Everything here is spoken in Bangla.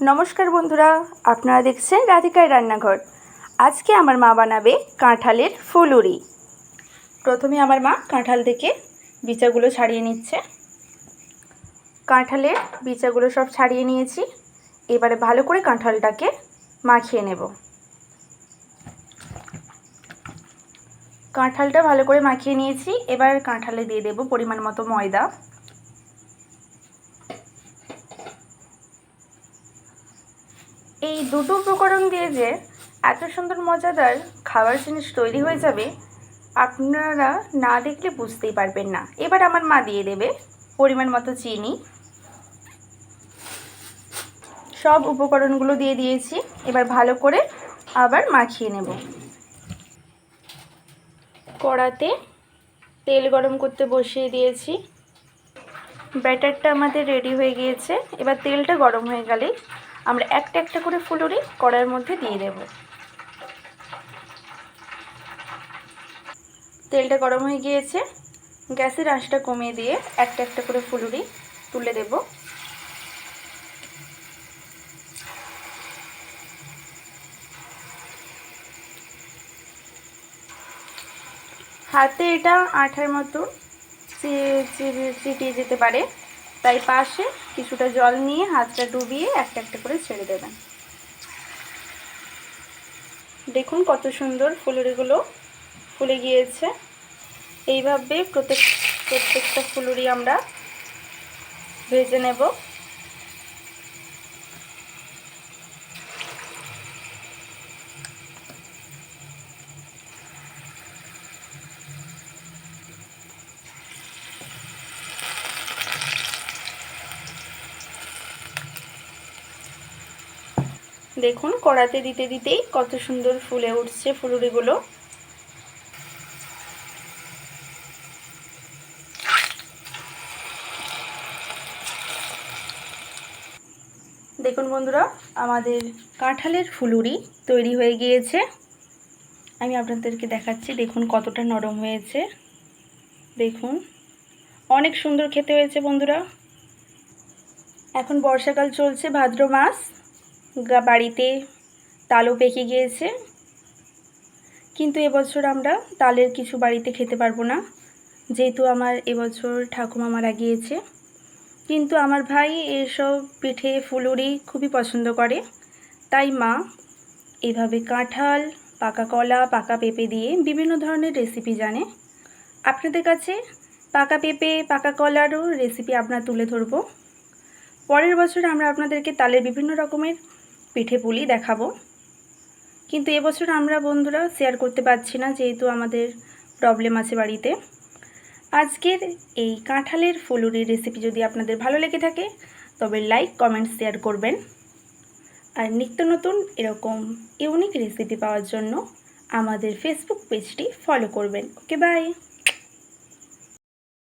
नमस्कार बंधुरा आपनारा देखছেন राधिकार रान्नाघर। आज के आमार मा बानाबे काँठालेर फुलुरी। प्रथमे आमार मा काँठाल थेके बिचागुलो छाड़िए निच्छे। काँठालेर बिचागुलो सब छाड़िए निয়েছি। एबारे भालो करे काँठालटाके माखिए नेब। काँठालटा भालो करे माखिए निয়েছি। एबार काँठाले दिए देब परिमाण मतो मयदा। এই দুটো উপকরণ দিয়ে যে এত সুন্দর মজাদার খাবার জিনিস তৈরি হয়ে যাবে আপনারা না দেখলে বুঝতেই পারবেন না। এবার আমার মা দিয়ে দেবে পরিমাণ মতো চিনি। সব উপকরণগুলো দিয়ে দিয়েছি। এবার ভালো করে আবার মাখিয়ে নেব। কড়াতে তেল গরম করতে বসিয়ে দিয়েছি। ব্যাটারটা আমাদের রেডি হয়ে গিয়েছে। এবার তেলটা গরম হয়ে গেলে আমরা একটা একটা করে ফুলুরি কড়াইয়ের মধ্যে দিয়ে দেব। তেলটা গরম হয়ে গিয়েছে। গ্যাসের আঁচটা কমিয়ে দিয়ে একটা একটা করে ফুলুরি তুলে দেব। হাতে এটা আঠার মতো চিটিয়ে যেতে পারে, তাই পাশে কিছুটা জল নিয়ে হাতটা ডুবিয়ে একটা একটা করে ছেড়ে দেবেন। দেখুন কত সুন্দর ফুলুরিগুলো ফুলে গিয়েছে। এইভাবে প্রত্যেকটা ফুলুরি আমরা ভেজে নেব। দেখুন কড়াতে দিতে দিতেই কত সুন্দর ফুলে উঠছে ফুলুরিগুলো। দেখুন বন্ধুরা আমাদের কাঁঠালের ফুলুরি তৈরি হয়ে গিয়েছে। আমি আপনাদেরকে দেখাচ্ছি। দেখুন কতটা নরম হয়েছে। দেখুন অনেক সুন্দর খেতে হয়েছে বন্ধুরা। এখন বর্ষাকাল চলছে, ভাদ্র মাস। বাড়িতে তালও পেকে গিয়েছে, কিন্তু এবছর আমরা তালের কিছু বাড়িতে খেতে পারবো না, যেহেতু আমার এবছর ঠাকুমা মারা গিয়েছে। কিন্তু আমার ভাই এসব পিঠে ফুলুরি খুবই পছন্দ করে, তাই মা এইভাবে কাঁঠাল, পাকা কলা, পাকা পেঁপে দিয়ে বিভিন্ন ধরনের রেসিপি জানে। আপনাদের কাছে পাকা পেঁপে, পাকা কলারও রেসিপি আমরা তুলে ধরব। পরের বছর আমরা আপনাদেরকে তালের বিভিন্ন রকমের পিঠে পুলি দেখাবো, কিন্তু এবছর আমরা বন্ধুরা শেয়ার করতে পারছি না, যেহেতু আমাদের প্রবলেম আছে বাড়িতে। আজকের এই কাঁঠালের ফুলুরির রেসিপি যদি আপনাদের ভালো লেগে থাকে তবে লাইক, কমেন্ট, শেয়ার করবেন। আর নিত্য নতুন এরকম ইউনিক রেসিপি পাওয়ার জন্য আমাদের ফেসবুক পেজটি ফলো করবেন। ওকে, বাই।